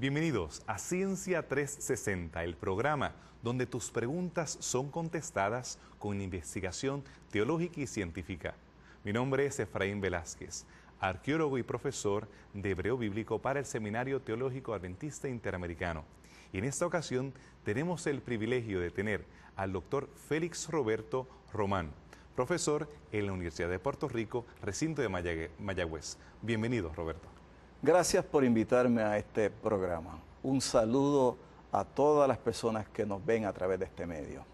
Bienvenidos a Ciencia 360, el programa donde tus preguntas son contestadas con investigación teológica y científica. Mi nombre es Efraín Velázquez, arqueólogo y profesor de hebreo bíblico para el Seminario Teológico Adventista Interamericano. Y en esta ocasión tenemos el privilegio de tener al doctor Félix Roberto Román, profesor en la Universidad de Puerto Rico, recinto de Mayagüez. Bienvenido, Roberto. Gracias por invitarme a este programa. Un saludo a todas las personas que nos ven a través de este medio.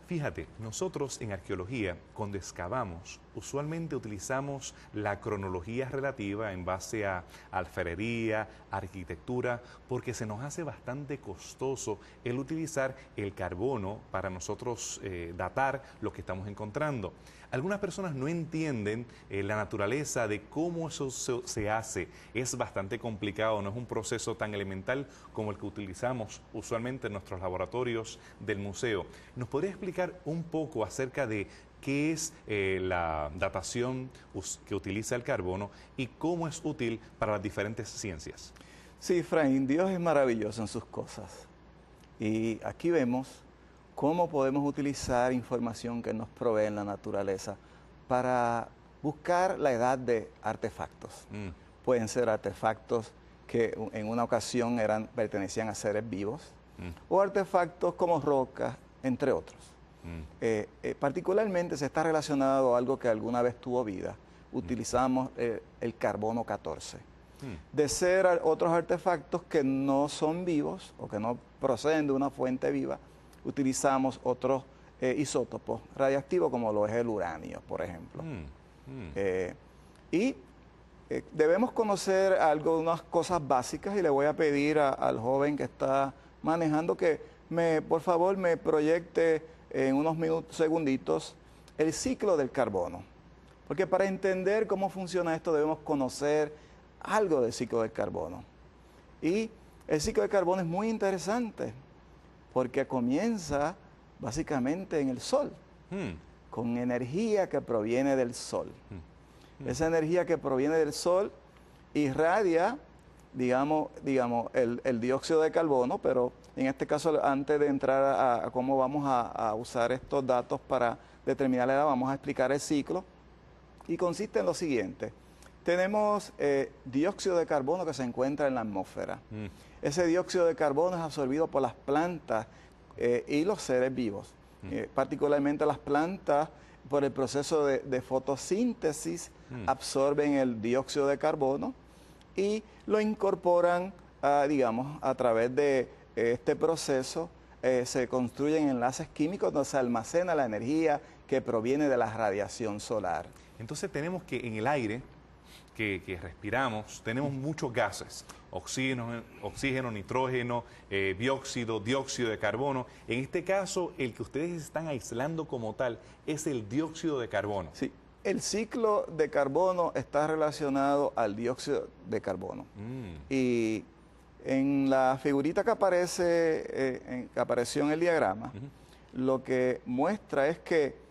Fíjate, nosotros en arqueología, cuando excavamos, usualmente utilizamos la cronología relativa en base a alfarería, arquitectura, porque se nos hace bastante costoso el utilizar el carbono para nosotros datar lo que estamos encontrando. Algunas personas no entienden la naturaleza de cómo eso se hace. Es bastante complicado, no es un proceso tan elemental como el que utilizamos usualmente en nuestros laboratorios del museo. ¿Nos podría explicar un poco acerca de qué es la datación que utiliza el carbono y cómo es útil para las diferentes ciencias? Sí, Efraín, Dios es maravilloso en sus cosas. Y aquí vemos cómo podemos utilizar información que nos provee en la naturaleza para buscar la edad de artefactos. Pueden ser artefactos que en una ocasión pertenecían a seres vivos, o artefactos como rocas, entre otros. Particularmente se está relacionado a algo que alguna vez tuvo vida. Utilizamos el carbono 14. De ser otros artefactos que no son vivos o que no proceden de una fuente viva, utilizamos otros isótopos radiactivos como lo es el uranio, por ejemplo. Debemos conocer unas cosas básicas, y le voy a pedir al joven que está manejando que por favor me proyecte en unos segunditos el ciclo del carbono. Porque para entender cómo funciona esto debemos conocer algo del ciclo del carbono. Y el ciclo del carbono es muy interesante porque comienza básicamente en el Sol, con energía que proviene del Sol. Esa energía que proviene del Sol irradia, digamos el dióxido de carbono, pero en este caso, antes de entrar a cómo vamos a usar estos datos para determinar la edad, vamos a explicar el ciclo. Y consiste en lo siguiente. Tenemos dióxido de carbono que se encuentra en la atmósfera. Ese dióxido de carbono es absorbido por las plantas y los seres vivos. Particularmente las plantas, por el proceso de fotosíntesis, absorben el dióxido de carbono y lo incorporan, a través de este proceso. Se construyen enlaces químicos donde se almacena la energía que proviene de la radiación solar. Entonces tenemos que en el aire que respiramos tenemos muchos gases: oxígeno, nitrógeno, dióxido de carbono. En este caso, el que ustedes están aislando como tal es el dióxido de carbono. Sí, el ciclo de carbono está relacionado al dióxido de carbono. Y en la figurita que apareció en el diagrama, lo que muestra es que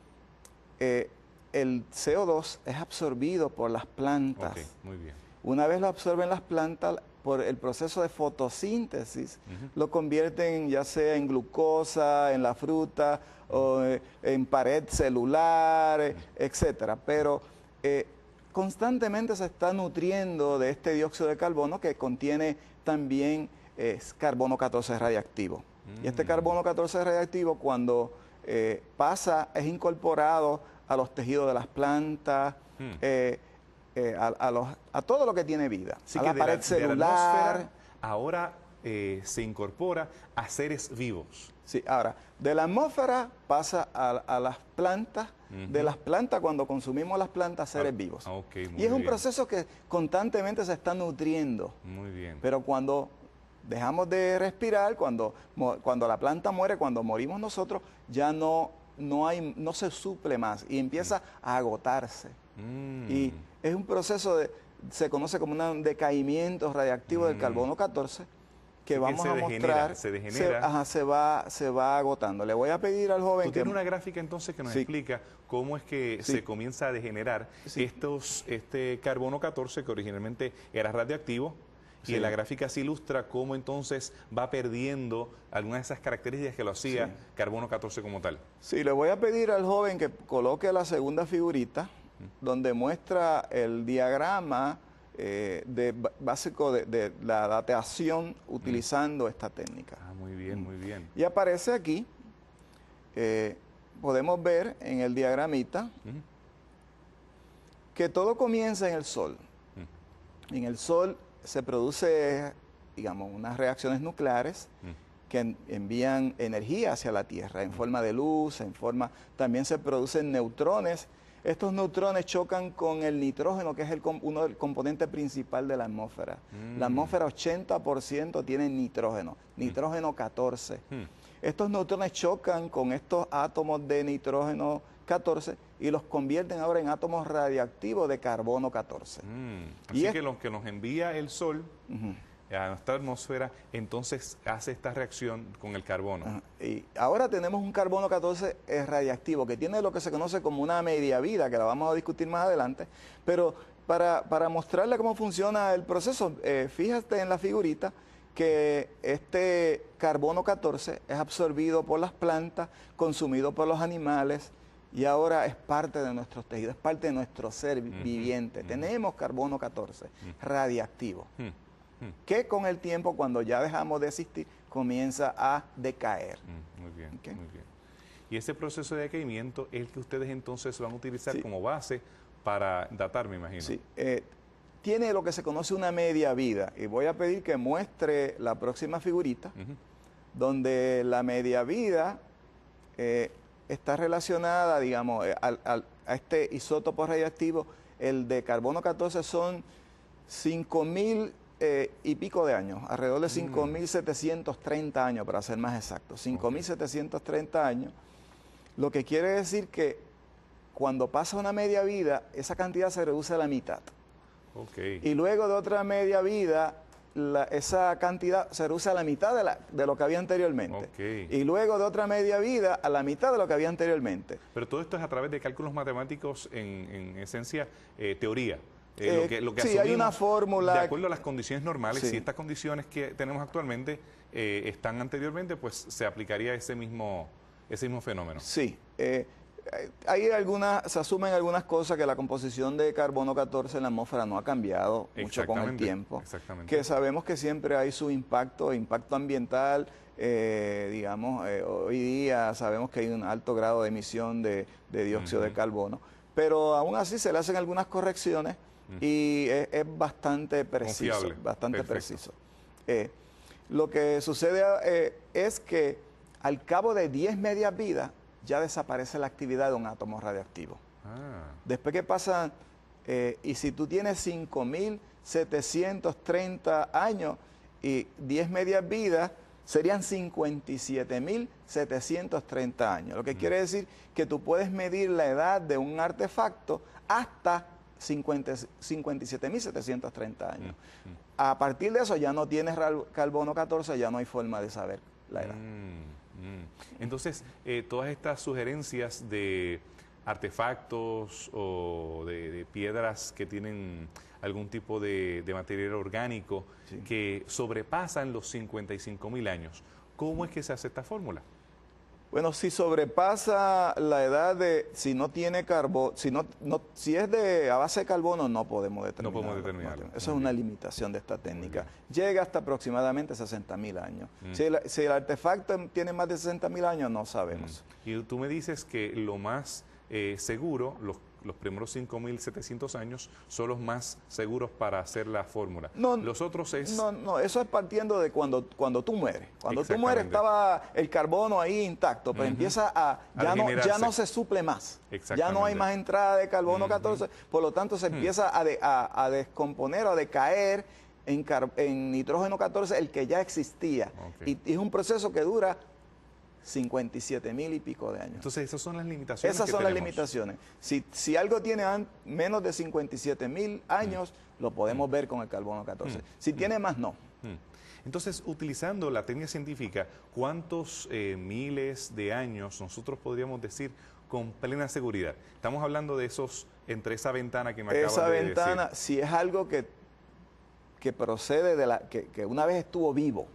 el CO2 es absorbido por las plantas. Okay, muy bien. Una vez lo absorben las plantas, por el proceso de fotosíntesis, lo convierten ya sea en glucosa, en la fruta, o en pared celular, etcétera. Pero constantemente se está nutriendo de este dióxido de carbono, que contiene también carbono 14 radiactivo. Y este carbono 14 radiactivo, cuando pasa, es incorporado a los tejidos de las plantas, a todo lo que tiene vida, así a la pared celular. Ahora se incorpora a seres vivos. Sí, ahora, de la atmósfera pasa a las plantas, de las plantas, cuando consumimos las plantas, seres vivos. Y es un proceso que constantemente se está nutriendo. Muy bien. Pero cuando dejamos de respirar, cuando la planta muere, cuando morimos nosotros, ya no se suple más y empieza a agotarse. Y es un proceso se conoce como un decaimiento radiactivo del carbono 14, que vamos a mostrar. Se degenera. Se va agotando. Le voy a pedir al joven que... Tiene una gráfica entonces que nos explica cómo es que se comienza a degenerar este carbono 14, que originalmente era radioactivo, Y en la gráfica se ilustra cómo entonces va perdiendo algunas de esas características que lo hacía carbono 14 como tal. Sí, le voy a pedir al joven que coloque la segunda figurita, donde muestra el diagrama básico de la datación utilizando esta técnica. Ah, muy bien, muy bien. Y aparece aquí, podemos ver en el diagramita que todo comienza en el Sol. En el Sol se produce, digamos, unas reacciones nucleares que envían energía hacia la Tierra en forma de luz, también se producen neutrones. Estos neutrones chocan con el nitrógeno, que es uno del componente principal de la atmósfera. La atmósfera 80% tiene nitrógeno, nitrógeno 14. Estos neutrones chocan con estos átomos de nitrógeno 14 y los convierten ahora en átomos radiactivos de carbono 14. Así que lo que nos envía el Sol a nuestra atmósfera, entonces hace esta reacción con el carbono. Y ahora tenemos un carbono 14 radiactivo que tiene lo que se conoce como una media vida, que la vamos a discutir más adelante, pero para mostrarle cómo funciona el proceso, fíjate en la figurita que este carbono 14 es absorbido por las plantas, consumido por los animales, y ahora es parte de nuestros tejidos, es parte de nuestro ser viviente. Tenemos carbono 14 radiactivo, que con el tiempo, cuando ya dejamos de existir, comienza a decaer. Muy bien, muy bien. Y ese proceso de decaimiento es el que ustedes entonces van a utilizar como base para datar, me imagino. Sí, tiene lo que se conoce una media vida, y voy a pedir que muestre la próxima figurita, donde la media vida está relacionada, digamos, a este isótopo radioactivo. El de carbono 14 son 5.000 y pico de años, alrededor de 5.730 años, para ser más exacto, 5.730 años, lo que quiere decir que cuando pasa una media vida, esa cantidad se reduce a la mitad. Y luego de otra media vida, esa cantidad se reduce a la mitad de lo que había anteriormente. Y luego de otra media vida, a la mitad de lo que había anteriormente. Pero todo esto es a través de cálculos matemáticos, en esencia, teoría. Lo que sí, hay una fórmula. De acuerdo a las condiciones normales, si estas condiciones que tenemos actualmente están anteriormente, pues se aplicaría ese mismo fenómeno. Sí. Se asumen algunas cosas, que la composición de carbono 14 en la atmósfera no ha cambiado mucho con el tiempo. Que sabemos que siempre hay su impacto ambiental. Digamos, hoy día sabemos que hay un alto grado de emisión de dióxido de carbono, pero aún así se le hacen algunas correcciones y es bastante preciso. Confiable. Bastante preciso. Lo que sucede es que al cabo de 10 medias vidas, ya desaparece la actividad de un átomo radioactivo. Después que pasan, y si tú tienes 5.730 años y 10 medias vidas, serían 57.730 años. Lo que quiere decir que tú puedes medir la edad de un artefacto hasta 57.730 años. A partir de eso ya no tienes carbono 14, ya no hay forma de saber la edad. Entonces, todas estas sugerencias de artefactos o de piedras que tienen algún tipo de material orgánico que sobrepasan los 55.000 años, ¿cómo es que se hace esta fórmula? Bueno, si sobrepasa la edad si no tiene carbono, si es a base de carbono, no podemos determinarlo. No podemos determinarlo. Eso es una limitación de esta técnica. Llega hasta aproximadamente 60.000 años. Si el artefacto tiene más de 60.000 años, no sabemos. Y tú me dices que lo más seguro, los primeros 5.700 años son los más seguros para hacer la fórmula. Los otros es... No, eso es partiendo de cuando tú mueres. Cuando tú mueres estaba el carbono ahí intacto, pero empieza ya no se suple más. Ya no hay más entrada de carbono 14, por lo tanto se empieza a descomponer o a decaer en nitrógeno 14, el que ya existía. Y es un proceso que dura 57.000 y pico de años. Entonces, esas son las limitaciones. Esas son las limitaciones. Si algo tiene menos de 57.000 años, lo podemos ver con el carbono 14. Si tiene más, no. Entonces, utilizando la técnica científica, ¿cuántos miles de años nosotros podríamos decir con plena seguridad? Estamos hablando de entre esa ventana que me acaba de decir. Esa ventana, si es algo que que procede de que una vez estuvo vivo,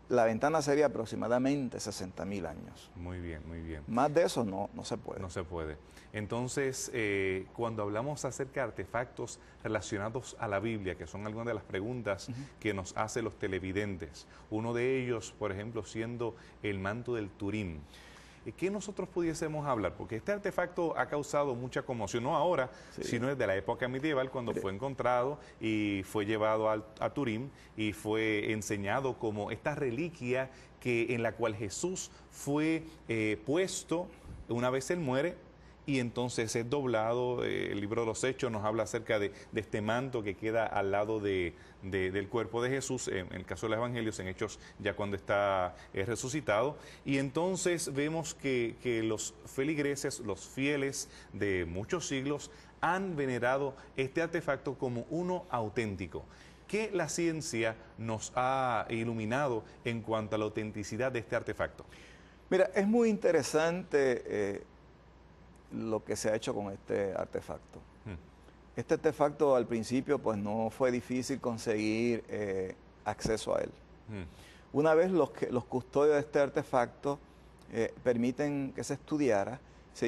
la ventana sería aproximadamente 60.000 años. Muy bien, muy bien. Más de eso no se puede. No se puede. Entonces, cuando hablamos acerca de artefactos relacionados a la Biblia, que son algunas de las preguntas que nos hacen los televidentes, uno de ellos, por ejemplo, siendo el manto del Turín, ¿qué nosotros pudiésemos hablar? Porque este artefacto ha causado mucha conmoción, no ahora, sino desde la época medieval, cuando fue encontrado y fue llevado a Turín y fue enseñado como esta reliquia en la cual Jesús fue puesto una vez él muere, y entonces es doblado. El libro de los Hechos nos habla acerca de este manto que queda al lado del cuerpo de Jesús, en el caso de los evangelios, en Hechos ya cuando está resucitado, y entonces vemos que los feligreses, los fieles de muchos siglos, han venerado este artefacto como uno auténtico. ¿Qué la ciencia nos ha iluminado en cuanto a la autenticidad de este artefacto? Mira, es muy interesante lo que se ha hecho con este artefacto. Este artefacto al principio pues no fue difícil conseguir acceso a él. Una vez los custodios de este artefacto permiten que se estudiara, se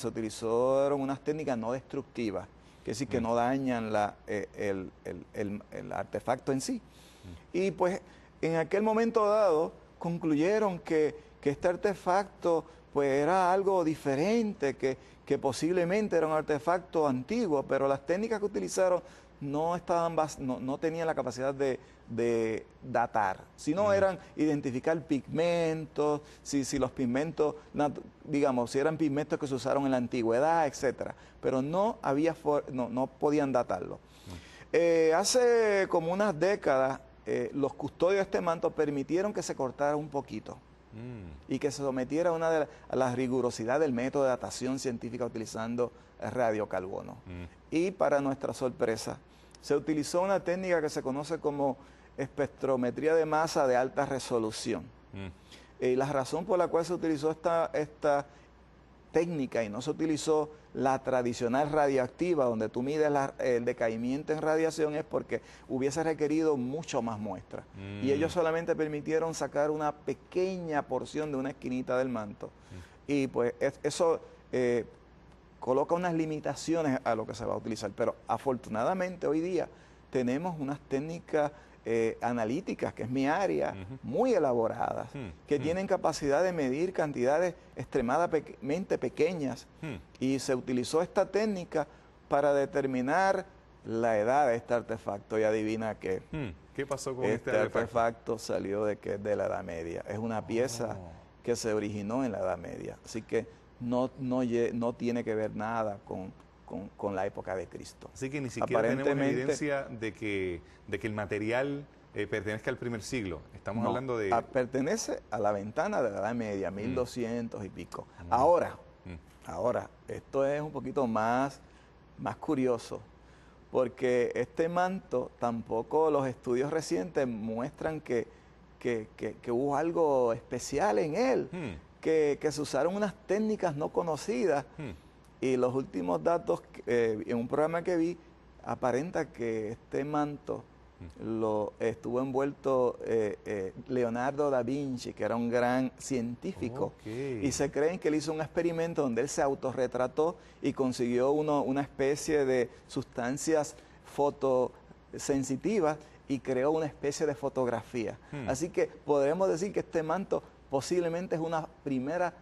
utilizaron unas técnicas no destructivas, que es decir, que no dañan el artefacto en sí. Y pues en aquel momento dado concluyeron que este artefacto pues era algo diferente, que posiblemente era un artefacto antiguo, pero las técnicas que utilizaron no tenían la capacidad de datar, sino eran identificar pigmentos, si los pigmentos, digamos, si eran pigmentos que se usaron en la antigüedad, etcétera, pero no podían datarlo. Hace como unas décadas, los custodios de este manto permitieron que se cortara un poquito y que se sometiera a la rigurosidad del método de datación científica utilizando radiocarbono. Y para nuestra sorpresa, se utilizó una técnica que se conoce como espectrometría de masa de alta resolución. Y la razón por la cual se utilizó esta técnica y no se utilizó la tradicional radioactiva, donde tú mides el decaimiento en radiación, es porque hubiese requerido mucho más muestras. Y ellos solamente permitieron sacar una pequeña porción de una esquinita del manto. Y pues eso coloca unas limitaciones a lo que se va a utilizar. Pero afortunadamente hoy día tenemos unas técnicas analíticas, que es mi área, muy elaboradas, que tienen capacidad de medir cantidades extremadamente pequeñas, y se utilizó esta técnica para determinar la edad de este artefacto, y adivina qué. ¿Qué pasó con este artefacto? Salió de la Edad Media, es una pieza que se originó en la Edad Media, así que no tiene que ver nada con la época de Cristo. Así que ni siquiera tenemos evidencia de que el material pertenezca al primer siglo. Estamos hablando de... pertenece a la ventana de la Edad Media, 1200 y pico. Ahora, esto es un poquito más curioso, porque este manto, tampoco los estudios recientes muestran que hubo algo especial en él, que se usaron unas técnicas no conocidas. Y los últimos datos, en un programa que vi, aparenta que este manto estuvo envuelto Leonardo da Vinci, que era un gran científico. Y se creen que él hizo un experimento donde él se autorretrató y consiguió una especie de sustancias fotosensitivas y creó una especie de fotografía. Así que podemos decir que este manto posiblemente es una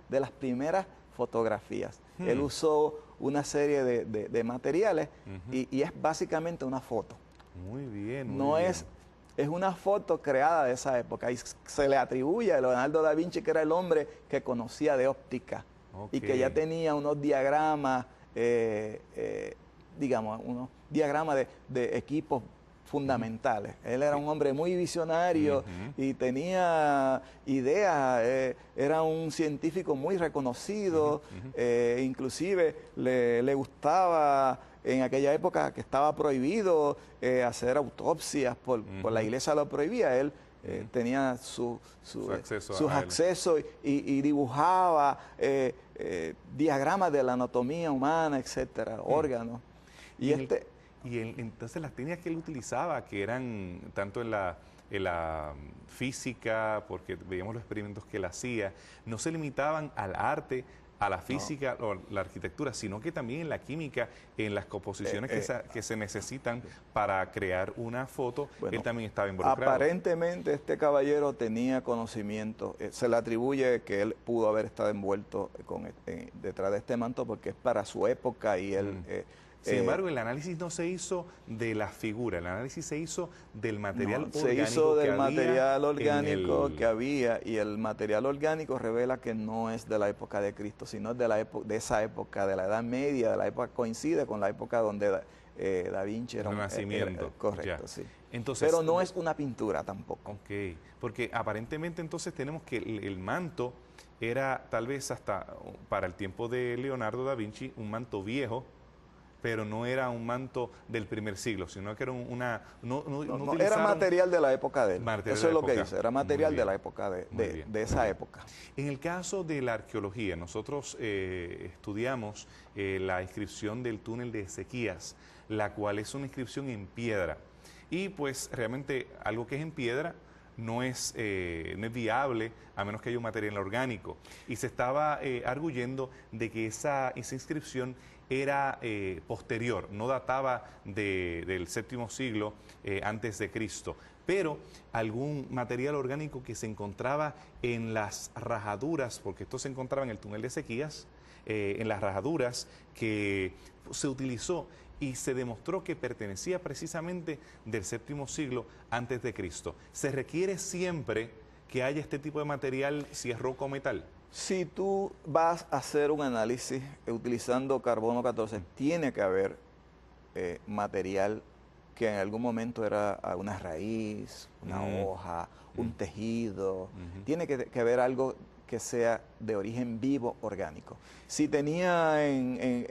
de las primeras fotografías. Él usó una serie de materiales y es básicamente una foto. Muy bien. Es una foto creada de esa época y se le atribuye a Leonardo da Vinci, que era el hombre que conocía de óptica y que ya tenía unos diagramas, digamos, unos diagramas de equipos fundamentales. Él era un hombre muy visionario y tenía ideas, era un científico muy reconocido, inclusive le gustaba, en aquella época que estaba prohibido hacer autopsias, por la iglesia lo prohibía, él tenía sus accesos y dibujaba diagramas de la anatomía humana, etcétera, órganos. Y Entonces las técnicas que él utilizaba, que eran tanto en la física, porque veíamos los experimentos que él hacía, no se limitaban al arte, a la física o la arquitectura, sino que también en la química, en las composiciones que se necesitan para crear una foto, bueno, él también estaba involucrado. Aparentemente este caballero tenía conocimiento, se le atribuye que él pudo haber estado envuelto detrás de este manto porque es para su época y él... Sin embargo, el análisis no se hizo de la figura, el análisis se hizo del material orgánico se hizo del material orgánico que que había, y el material orgánico revela que no es de la época de Cristo, sino de esa época, de la Edad Media, de la época coincide con la época donde Da Vinci era Renacimiento. Correcto, sí. Entonces, pero no es una pintura tampoco. Ok, porque aparentemente entonces tenemos que el manto era tal vez hasta para el tiempo de Leonardo da Vinci un manto viejo, pero no era un manto del primer siglo, sino que era No, era material de la época de él. Eso es lo que dice, era material de la época de esa época. En el caso de la arqueología, nosotros estudiamos la inscripción del túnel de Ezequías, la cual es una inscripción en piedra. Y pues realmente algo que es en piedra no es viable a menos que haya un material orgánico. Y se estaba arguyendo de que esa inscripción era posterior, no databa del séptimo siglo antes de Cristo, pero algún material orgánico que se encontraba en las rajaduras, porque esto se encontraba en el túnel de Ezequías, en las rajaduras que se utilizó y se demostró que pertenecía precisamente del séptimo siglo antes de Cristo. Se requiere siempre que haya este tipo de material, si es roca o metal. Si tú vas a hacer un análisis utilizando carbono 14, tiene que haber material que en algún momento era una raíz, una hoja, un tejido. Tiene que haber algo que sea de origen vivo orgánico. Si tenía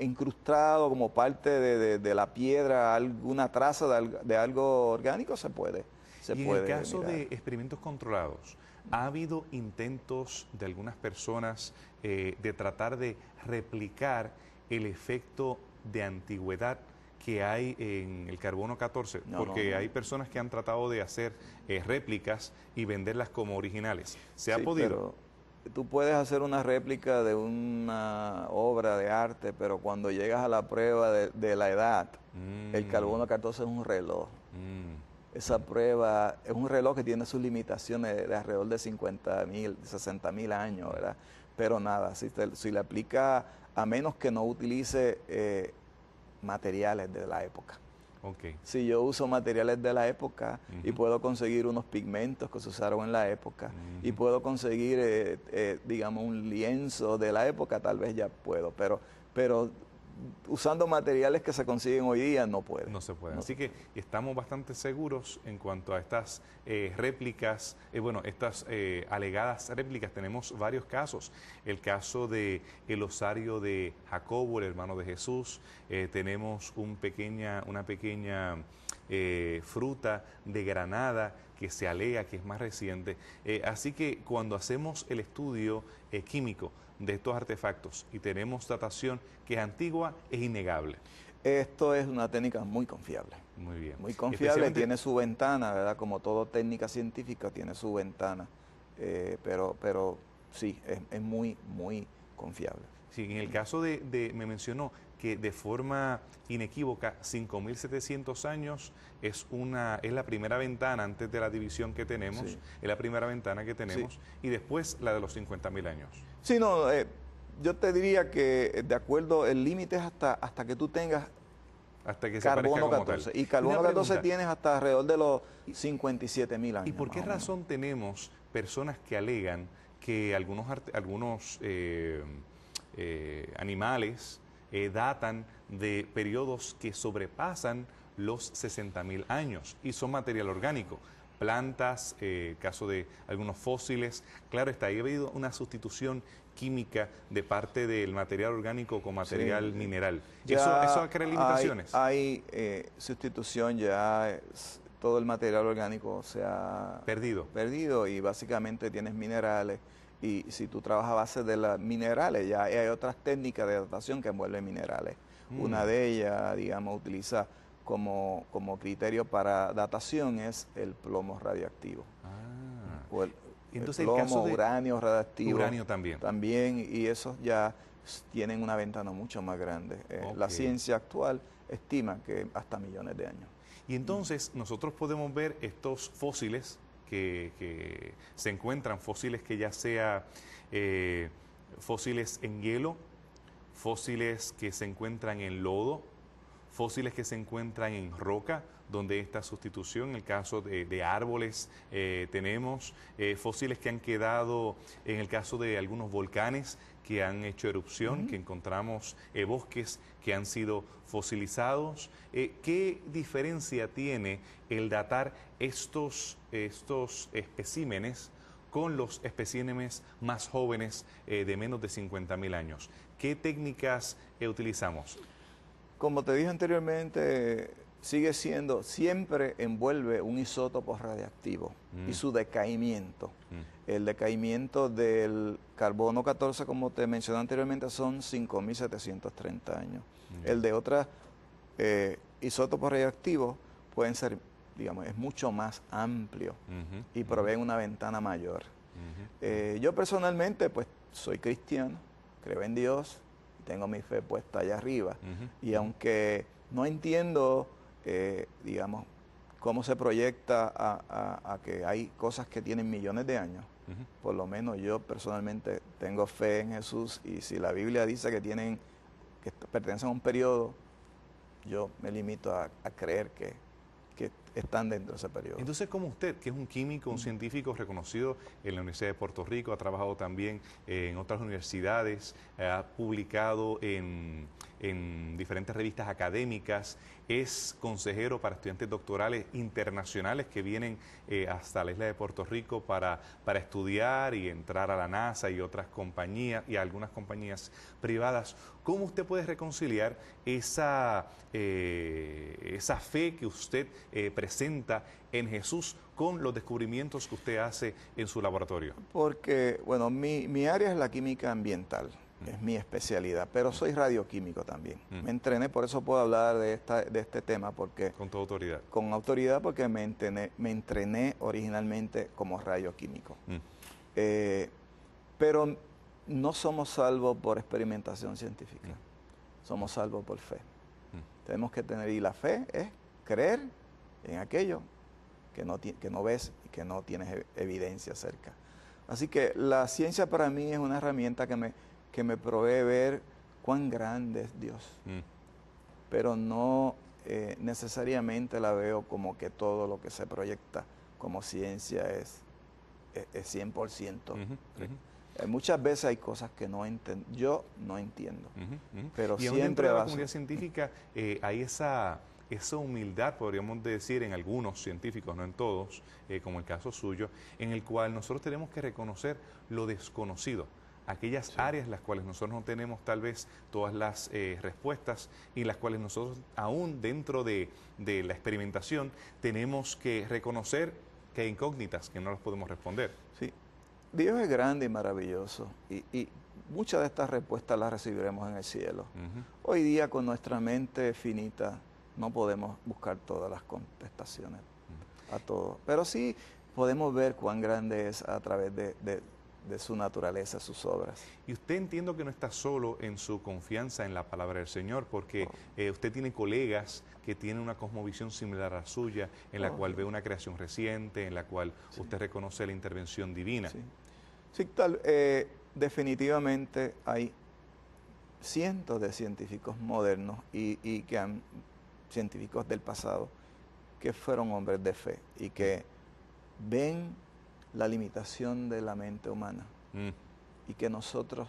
incrustado como parte de la piedra alguna traza de algo orgánico, se puede. Y en el caso de experimentos controlados, ¿ha habido intentos de algunas personas de tratar de replicar el efecto de antigüedad que hay en el carbono 14? Porque hay personas que han tratado de hacer réplicas y venderlas como originales. ¿Se ha podido? Pero tú puedes hacer una réplica de una obra de arte, pero cuando llegas a la prueba de la edad, el carbono 14 es un reloj. Esa prueba es un reloj que tiene sus limitaciones de alrededor de 50.000, 60.000 años, ¿verdad? Pero nada, si le aplica, a menos que no utilice materiales de la época. Okay. Si yo uso materiales de la época y puedo conseguir unos pigmentos que se usaron en la época y puedo conseguir, digamos, un lienzo de la época, tal vez ya puedo, pero usando materiales que se consiguen hoy día no puede. No se puede. Así que estamos bastante seguros en cuanto a estas réplicas, estas alegadas réplicas. Tenemos varios casos. El caso de el osario de Jacobo, el hermano de Jesús. Tenemos una pequeña fruta de Granada que se alega que es más reciente. Así que cuando hacemos el estudio químico de estos artefactos y tenemos datación que es antigua, es innegable. Esto es una técnica muy confiable. Muy bien. Muy confiable, tiene su ventana, ¿verdad? Como toda técnica científica tiene su ventana, pero sí, es muy, muy confiable. Sí, en el caso me mencionó que de forma inequívoca, 5.700 años es la primera ventana antes de la división que tenemos, es la primera ventana que tenemos, y después la de los 50.000 años. Sí, no, yo te diría que de acuerdo, el límite es hasta que tú tengas carbono 14. Y carbono 14 tienes hasta alrededor de los 57.000 años. ¿Y por qué razón tenemos personas que alegan que algunos animales datan de periodos que sobrepasan los 60.000 años y son material orgánico? Plantas, caso de algunos fósiles, claro está, ahí ha habido una sustitución química de parte del material orgánico con material mineral. ¿Eso crea limitaciones? Hay sustitución ya, todo el material orgánico se ha perdido y básicamente tienes minerales. Y si tú trabajas a base de los minerales, ya hay otras técnicas de datación que envuelven minerales. Una de ellas, digamos, utiliza como criterio para datación es el plomo radioactivo. O el Entonces, plomo, el caso de uranio radioactivo. uranio también. También, y esos ya tienen una ventana mucho más grande. La Ok. ciencia actual estima que hasta millones de años. Y entonces nosotros podemos ver estos fósiles que se encuentran, fósiles que ya sea fósiles en hielo, fósiles que se encuentran en lodo, fósiles que se encuentran en roca, donde esta sustitución, en el caso de árboles, tenemos fósiles que han quedado, en el caso de algunos volcanes que han hecho erupción, que encontramos bosques que han sido fosilizados. ¿Qué diferencia tiene el datar estos especímenes con los especímenes más jóvenes de menos de 50.000 años? ¿Qué técnicas utilizamos? Como te dije anteriormente, siempre envuelve un isótopo radiactivo y su decaimiento. El decaimiento del carbono 14, como te mencioné anteriormente, son 5.730 años. El de otros isótopos radioactivos pueden ser, digamos, es mucho más amplio y proveen una ventana mayor. Yo personalmente, pues, soy cristiano, creo en Dios, tengo mi fe puesta allá arriba. Y aunque no entiendo, digamos, cómo se proyecta a que hay cosas que tienen millones de años, por lo menos yo personalmente tengo fe en Jesús, y si la Biblia dice que pertenecen a un periodo, yo me limito a creer que están dentro de ese periodo. Entonces, como usted, que es un químico, un científico reconocido en la Universidad de Puerto Rico, ha trabajado también en otras universidades, ha publicado en diferentes revistas académicas, es consejero para estudiantes doctorales internacionales que vienen hasta la isla de Puerto Rico para estudiar y entrar a la NASA y otras compañías y a algunas compañías privadas. ¿Cómo usted puede reconciliar esa fe que usted presenta en Jesús con los descubrimientos que usted hace en su laboratorio? Porque, bueno, mi área es la química ambiental, es mi especialidad, pero soy radioquímico también. Me entrené, por eso puedo hablar de este tema, porque... Con toda autoridad. Con autoridad, porque me entrené originalmente como radioquímico. Pero no somos salvos por experimentación científica, somos salvos por fe. Tenemos que tener, y la fe es creer en aquello que no ves y que no tienes evidencia cerca. Así que la ciencia para mí es una herramienta que me provee ver cuán grande es Dios. Pero no necesariamente la veo como que todo lo que se proyecta como ciencia es 100%. Muchas veces hay cosas que yo no entiendo, pero y siempre dentro de la comunidad científica hay esa humildad, podríamos decir, en algunos científicos, no en todos, como el caso suyo, en el cual nosotros tenemos que reconocer lo desconocido, aquellas áreas en las cuales nosotros no tenemos tal vez todas las respuestas, y las cuales nosotros aún dentro de la experimentación tenemos que reconocer que hay incógnitas que no las podemos responder. Sí. Dios es grande y maravilloso, y muchas de estas respuestas las recibiremos en el cielo. Hoy día, con nuestra mente finita, no podemos buscar todas las contestaciones a todo, pero sí podemos ver cuán grande es a través de su naturaleza, sus obras. Y usted, entiendo que no está solo en su confianza en la palabra del Señor, porque usted tiene colegas que tienen una cosmovisión similar a la suya, en la cual ve una creación reciente, en la cual usted reconoce la intervención divina. Sí, definitivamente hay cientos de científicos modernos y científicos del pasado que fueron hombres de fe y que ven la limitación de la mente humana y que nosotros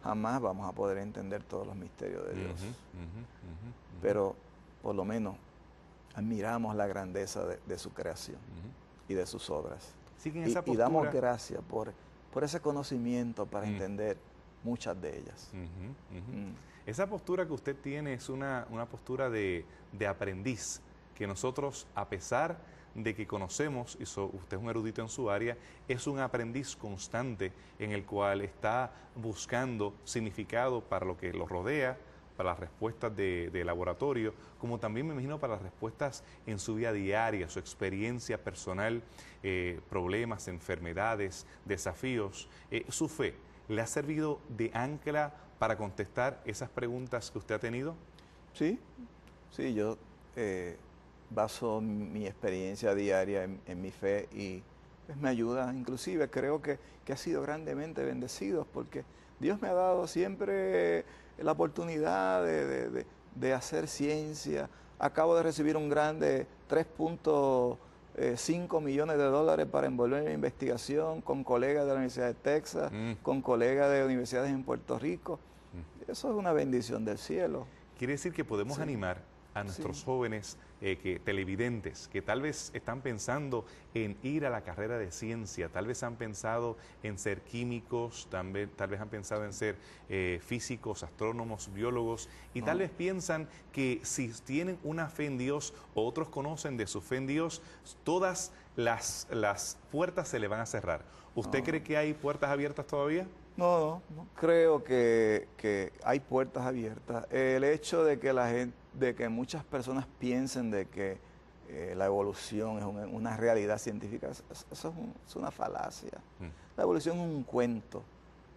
jamás vamos a poder entender todos los misterios de Dios. Pero por lo menos admiramos la grandeza de su creación y de sus obras. Y damos gracias por ese conocimiento para entender muchas de ellas. Esa postura que usted tiene es una postura de aprendiz, que nosotros, a pesar de que conocemos, y usted es un erudito en su área, es un aprendiz constante en el cual está buscando significado para lo que lo rodea, para las respuestas de laboratorio, como también me imagino para las respuestas en su vida diaria, su experiencia personal, problemas, enfermedades, desafíos. ¿Su fe le ha servido de ancla para contestar esas preguntas que usted ha tenido? Sí, sí, yo baso mi experiencia diaria en mi fe y pues, me ayuda. Inclusive creo que ha sido grandemente bendecido porque Dios me ha dado siempre la oportunidad de hacer ciencia. Acabo de recibir un grande 3.5 millones de dólares para envolver en investigación con colegas de la Universidad de Texas, con colegas de universidades en Puerto Rico. Eso es una bendición del cielo. Quiere decir que podemos animar a nuestros jóvenes televidentes que tal vez están pensando en ir a la carrera de ciencia, tal vez han pensado en ser químicos, tal vez han pensado en ser físicos, astrónomos, biólogos, y tal vez piensan que si tienen una fe en Dios o otros conocen de su fe en Dios, todas las puertas se le van a cerrar. ¿Usted cree que hay puertas abiertas todavía? No, creo que hay puertas abiertas. El hecho de que muchas personas piensen de que la evolución es una realidad científica, eso es una falacia. La evolución es un cuento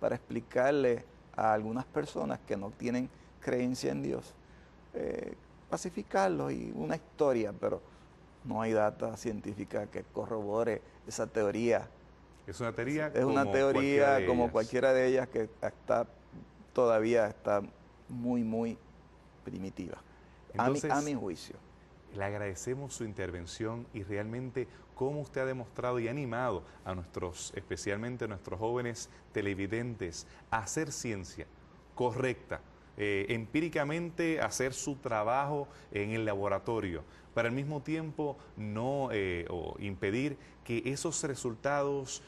para explicarle a algunas personas que no tienen creencia en Dios, pacificarlos y una historia, pero no hay data científica que corrobore esa teoría. Es una teoría como cualquiera de ellas que todavía está muy primitiva. Entonces, a mi juicio. Le agradecemos su intervención y realmente cómo usted ha demostrado y animado a especialmente a nuestros jóvenes televidentes a hacer ciencia correcta, empíricamente hacer su trabajo en el laboratorio, pero al mismo tiempo no impedir que esos resultados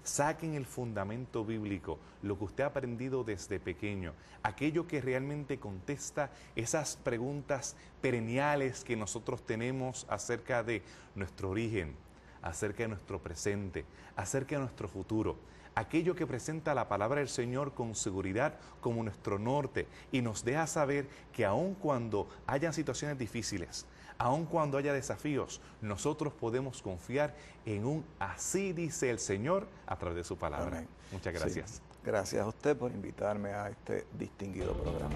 saquen el fundamento bíblico, lo que usted ha aprendido desde pequeño, aquello que realmente contesta esas preguntas perenniales que nosotros tenemos acerca de nuestro origen, acerca de nuestro presente, acerca de nuestro futuro. Aquello que presenta la palabra del Señor con seguridad como nuestro norte y nos deja saber que aun cuando hayan situaciones difíciles, aun cuando haya desafíos, nosotros podemos confiar en un así dice el Señor a través de su palabra. Amén. Muchas gracias. Sí. Gracias a usted por invitarme a este distinguido programa.